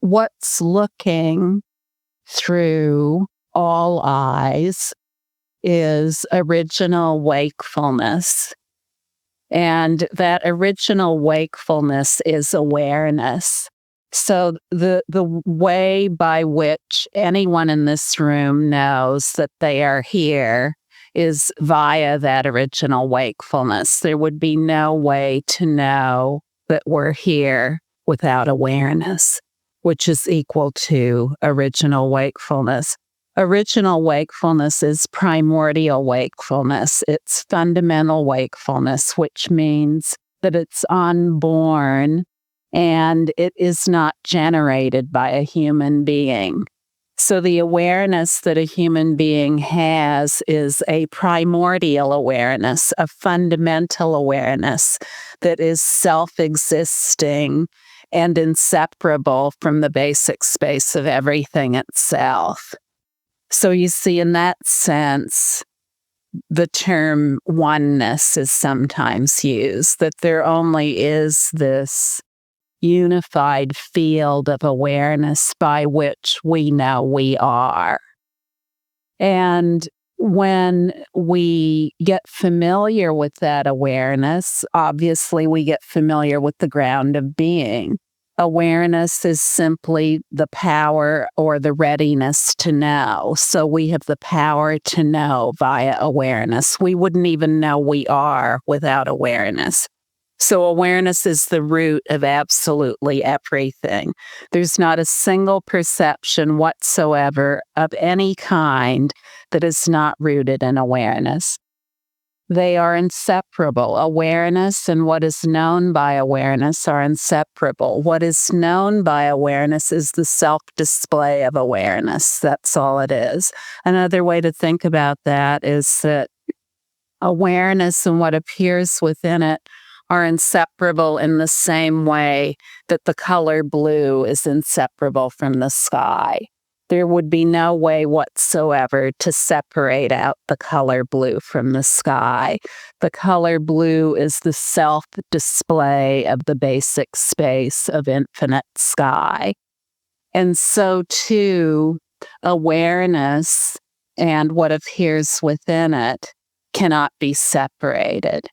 what's looking through all eyes is original wakefulness. And that original wakefulness is awareness. So the way by which anyone in this room knows that they are here is via that original wakefulness. There would be no way to know that we're here without awareness, which is equal to original wakefulness. Original wakefulness is primordial wakefulness. It's fundamental wakefulness, which means that it's unborn and it is not generated by a human being. So the awareness that a human being has is a primordial awareness, a fundamental awareness that is self-existing and inseparable from the basic space of everything itself. So you see, in that sense, the term oneness is sometimes used, that there only is this unified field of awareness by which we know we are. And when we get familiar with that awareness, obviously we get familiar with the ground of being. Awareness is simply the power or the readiness to know. So we have the power to know via awareness. We wouldn't even know we are without awareness. So awareness is the root of absolutely everything. There's not a single perception whatsoever of any kind that is not rooted in awareness. They are inseparable. Awareness and what is known by awareness are inseparable. What is known by awareness is the self-display of awareness. That's all it is. Another way to think about that is that awareness and what appears within it are inseparable in the same way that the color blue is inseparable from the sky. There would be no way whatsoever to separate out the color blue from the sky. The color blue is the self-display of the basic space of infinite sky. And so too, awareness and what appears within it cannot be separated.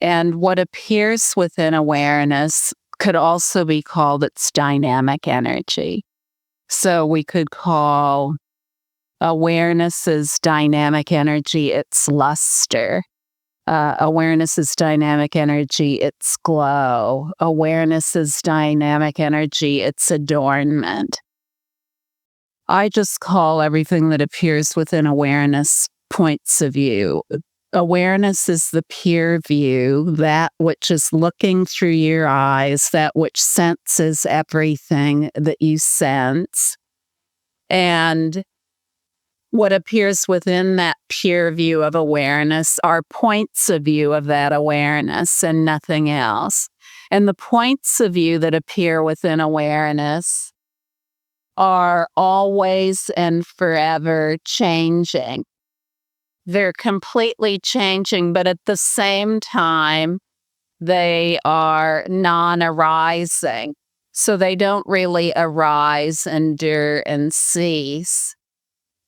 And what appears within awareness could also be called its dynamic energy. So we could call awareness's dynamic energy its luster. Awareness's dynamic energy its glow. Awareness's dynamic energy its adornment. I just call everything that appears within awareness points of view. Awareness is the pure view, that which is looking through your eyes, that which senses everything that you sense. And what appears within that pure view of awareness are points of view of that awareness and nothing else. And the points of view that appear within awareness are always and forever changing. They're completely changing, but at the same time, they are non-arising. So they don't really arise, endure, and cease.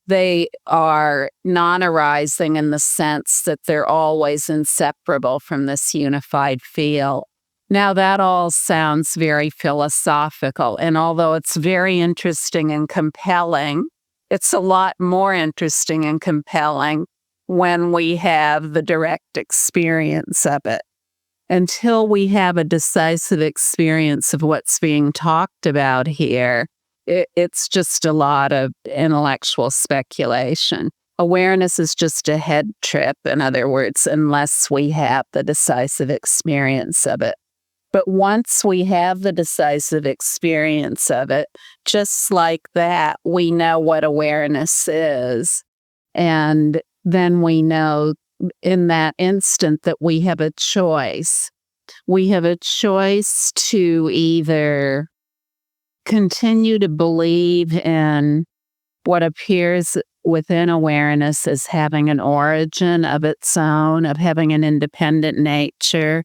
They are non-arising in the sense that they're always inseparable from this unified field. Now, that all sounds very philosophical, and although it's very interesting and compelling, it's a lot more interesting and compelling when we have the direct experience of it. Until we have a decisive experience of what's being talked about here, it's just a lot of intellectual speculation. Awareness is just a head trip, in other words, unless we have the decisive experience of it. But once we have the decisive experience of it, just like that, we know what awareness is. And then we know in that instant that we have a choice. We have a choice to either continue to believe in what appears within awareness as having an origin of its own, of having an independent nature,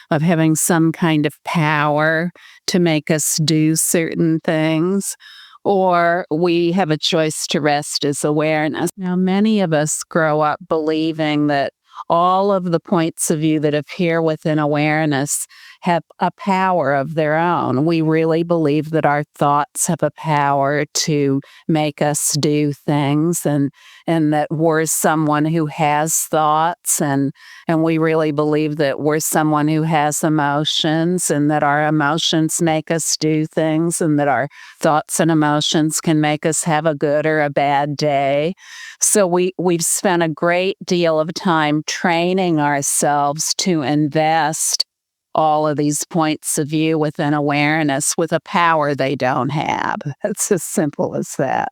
of having some kind of power to make us do certain things, or we have a choice to rest as awareness. Now, many of us grow up believing that all of the points of view that appear within awareness have a power of their own. We really believe that our thoughts have a power to make us do things, and that we're someone who has thoughts, and we really believe that we're someone who has emotions, and that our emotions make us do things, and that our thoughts and emotions can make us have a good or a bad day. So we've spent a great deal of time training ourselves to invest all of these points of view within awareness with a power they don't have. It's as simple as that.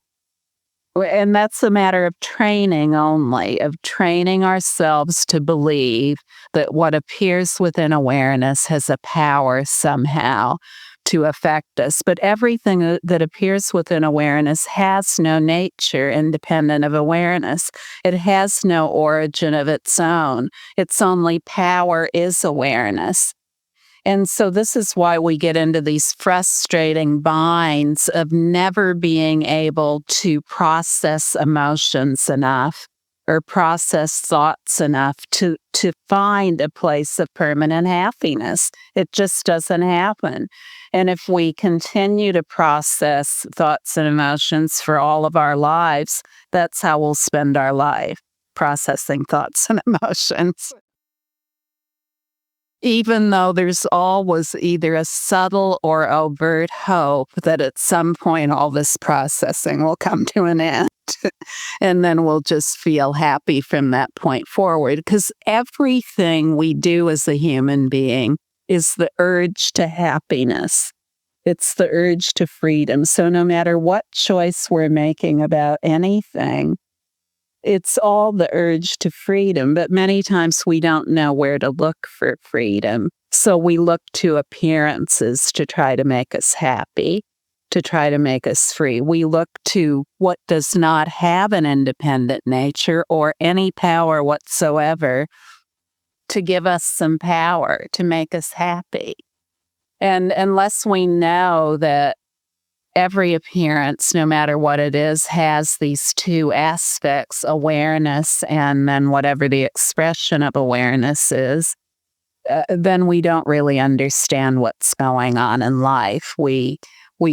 And that's a matter of training only, of training ourselves to believe that what appears within awareness has a power somehow to affect us. But everything that appears within awareness has no nature independent of awareness. It has no origin of its own. Its only power is awareness. And so this is why we get into these frustrating binds of never being able to process emotions enough or process thoughts enough to find a place of permanent happiness. It just doesn't happen. And if we continue to process thoughts and emotions for all of our lives, that's how we'll spend our life, processing thoughts and emotions. Even though there's always either a subtle or overt hope that at some point all this processing will come to an end. And then we'll just feel happy from that point forward. Because everything we do as a human being is the urge to happiness. It's the urge to freedom. So no matter what choice we're making about anything, it's all the urge to freedom, but many times we don't know where to look for freedom. So we look to appearances to try to make us happy, to try to make us free. We look to what does not have an independent nature or any power whatsoever to give us some power, to make us happy. And unless we know that every appearance, no matter what it is, has these two aspects, awareness and then whatever the expression of awareness is, then we don't really understand what's going on in life. We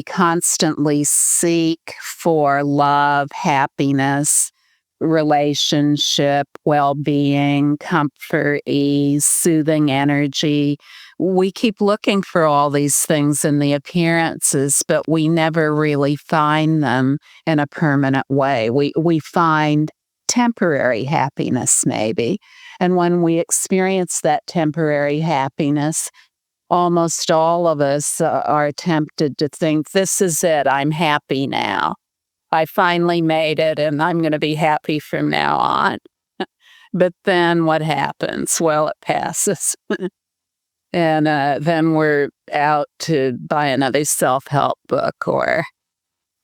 constantly seek for love, happiness, relationship, well-being, comfort, ease, soothing energy. We keep looking for all these things in the appearances, but we never really find them in a permanent way. We find temporary happiness, maybe. And when we experience that temporary happiness, almost all of us are tempted to think, this is it, I'm happy now. I finally made it and I'm going to be happy from now on. But then what happens? Well, it passes. And then we're out to buy another self-help book or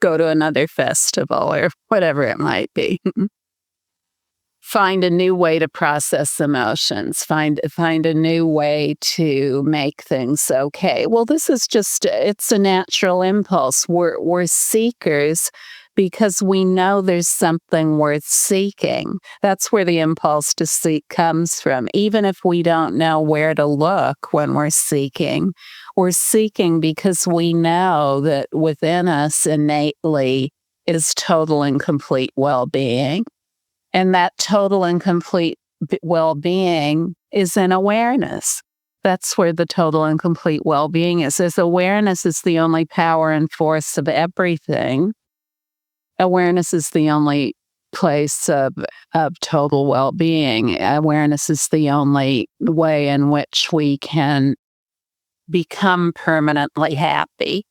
go to another festival or whatever it might be. Find a new way to process emotions, find a new way to make things okay. Well, this is just, it's a natural impulse. We're seekers because we know there's something worth seeking. That's where the impulse to seek comes from. Even if we don't know where to look when we're seeking because we know that within us innately is total and complete well-being. And that total and complete well-being is in awareness. That's where the total and complete well-being is. As awareness is the only power and force of everything, awareness is the only place of total well-being. Awareness is the only way in which we can become permanently happy.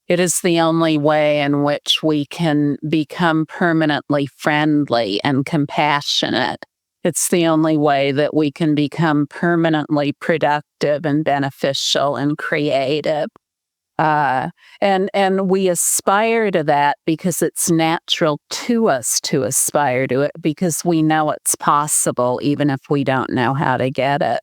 It is the only way in which we can become permanently friendly and compassionate. It's the only way that we can become permanently productive and beneficial and creative. And we aspire to that because it's natural to us to aspire to it because we know it's possible even if we don't know how to get it.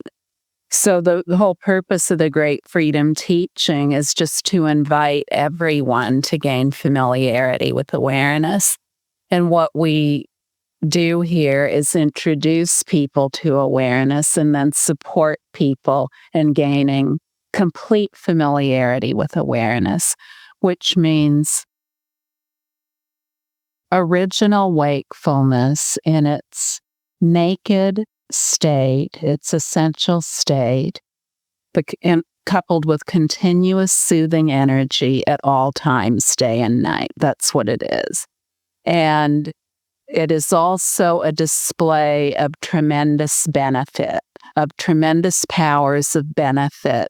So the whole purpose of the Great Freedom Teaching is just to invite everyone to gain familiarity with awareness. And what we do here is introduce people to awareness and then support people in gaining complete familiarity with awareness, which means original wakefulness in its naked state, its essential state, coupled with continuous soothing energy at all times, day and night. That's what it is. And it is also a display of tremendous benefit, of tremendous powers of benefit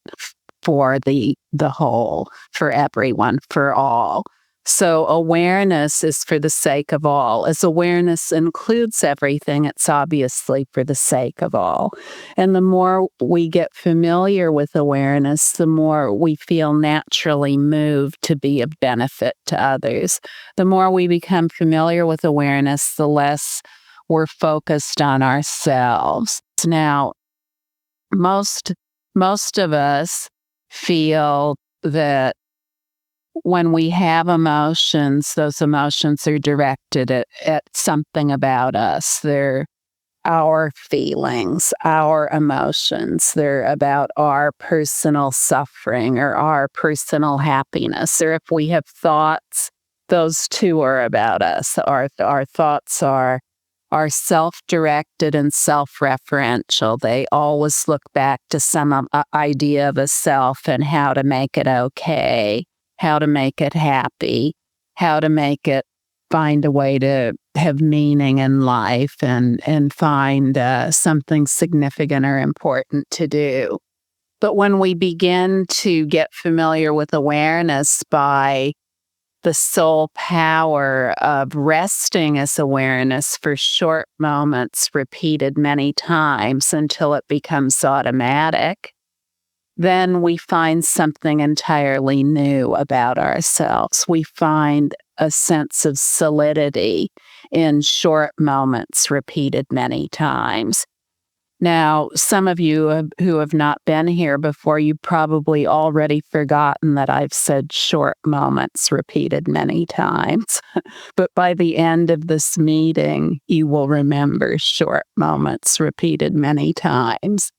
for the whole, for everyone, for all. So awareness is for the sake of all. As awareness includes everything, it's obviously for the sake of all. And the more we get familiar with awareness, the more we feel naturally moved to be of benefit to others. The more we become familiar with awareness, the less we're focused on ourselves. Now, most of us feel that when we have emotions, those emotions are directed at something about us. They're our feelings, our emotions. They're about our personal suffering or our personal happiness. Or if we have thoughts, those too are about us. Our thoughts are self-directed and self-referential. They always look back to some idea of a self and how to make it okay, how to make it happy, how to make it find a way to have meaning in life and find something significant or important to do. But when we begin to get familiar with awareness by the sole power of resting as awareness for short moments repeated many times until it becomes automatic, then we find something entirely new about ourselves. We find a sense of solidity in short moments repeated many times. Now, some of you who have not been here before, you've probably already forgotten that I've said short moments repeated many times. But by the end of this meeting, you will remember short moments repeated many times.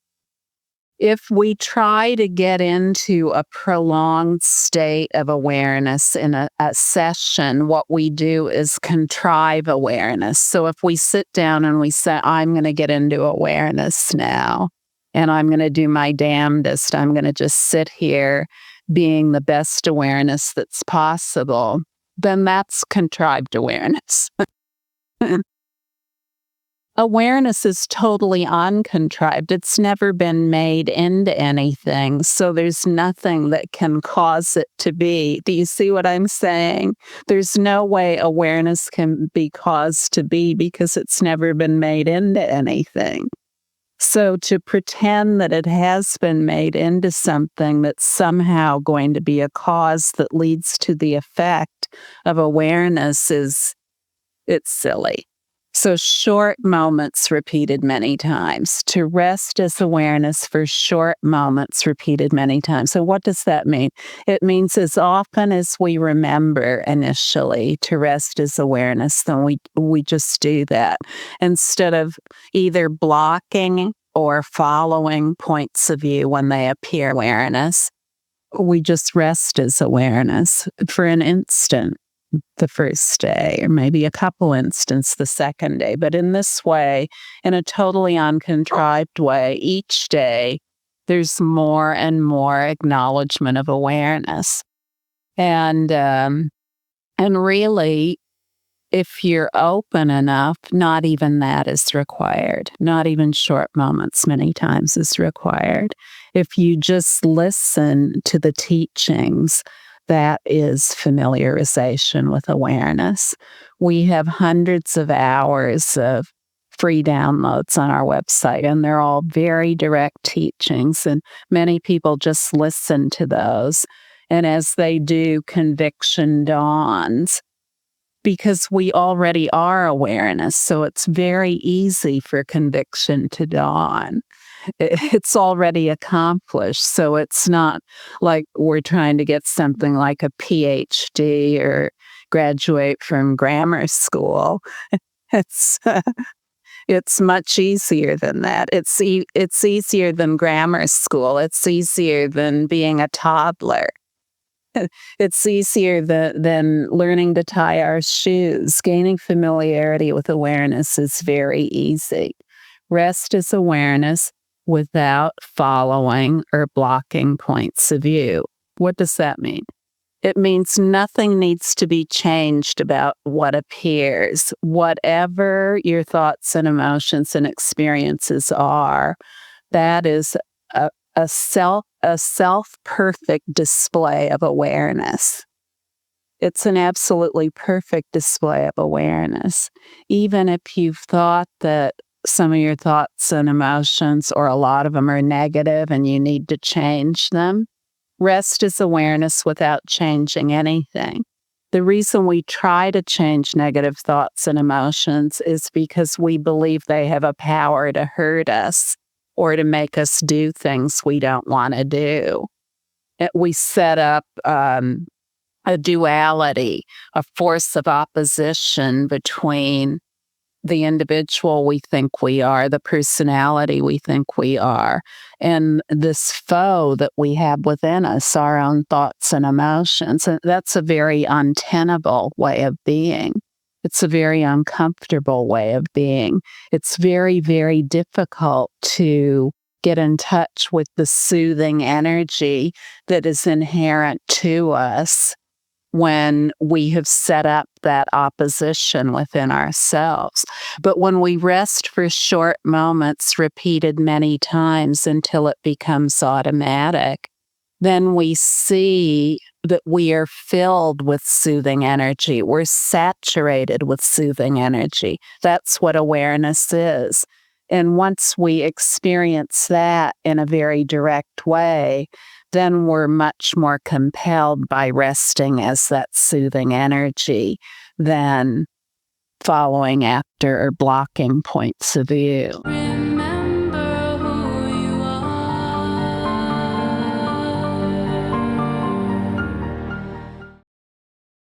If we try to get into a prolonged state of awareness in a session, what we do is contrive awareness. So if we sit down and we say, I'm going to get into awareness now, and I'm going to do my damnedest, I'm going to just sit here being the best awareness that's possible, then that's contrived awareness. Awareness is totally uncontrived. It's never been made into anything, so there's nothing that can cause it to be. Do you see what I'm saying? There's no way awareness can be caused to be because it's never been made into anything. So to pretend that it has been made into something that's somehow going to be a cause that leads to the effect of awareness it's silly. So short moments repeated many times. To rest as awareness for short moments repeated many times. So what does that mean? It means as often as we remember initially to rest as awareness, then we just do that. Instead of either blocking or following points of view when they appear awareness, we just rest as awareness for an instant the first day, or maybe a couple instants the second day. But in this way, in a totally uncontrived way, each day, there's more and more acknowledgement of awareness. And really, if you're open enough, not even that is required. Not even short moments many times is required. If you just listen to the teachings, that is familiarization with awareness. We have hundreds of hours of free downloads on our website, and they're all very direct teachings, and many people just listen to those. And as they do, conviction dawns, because we already are awareness, so it's very easy for conviction to dawn. it's already accomplished. So it's not like we're trying to get something like a PhD or graduate from grammar school. It's it's much easier than that. It's easier than grammar school. It's easier than being a toddler. It's easier than learning to tie our shoes. Gaining familiarity with awareness is very easy. Rest is awareness without following or blocking points of view. What does that mean? It means nothing needs to be changed about what appears. Whatever your thoughts and emotions and experiences are, that is a self-perfect display of awareness. It's an absolutely perfect display of awareness. Even if you've thought that some of your thoughts and emotions, or a lot of them, are negative and you need to change them, rest is awareness without changing anything. The reason we try to change negative thoughts and emotions is because we believe they have a power to hurt us or to make us do things we don't want to do. We set up a duality, a force of opposition between the individual we think we are, the personality we think we are, and this foe that we have within us, our own thoughts and emotions. And that's a very untenable way of being. It's a very uncomfortable way of being. It's very, very difficult to get in touch with the soothing energy that is inherent to us when we have set up that opposition within ourselves. But when we rest for short moments, repeated many times until it becomes automatic, then we see that we are filled with soothing energy. We're saturated with soothing energy. That's what awareness is. And once we experience that in a very direct way, then we're much more compelled by resting as that soothing energy than following after or blocking points of view.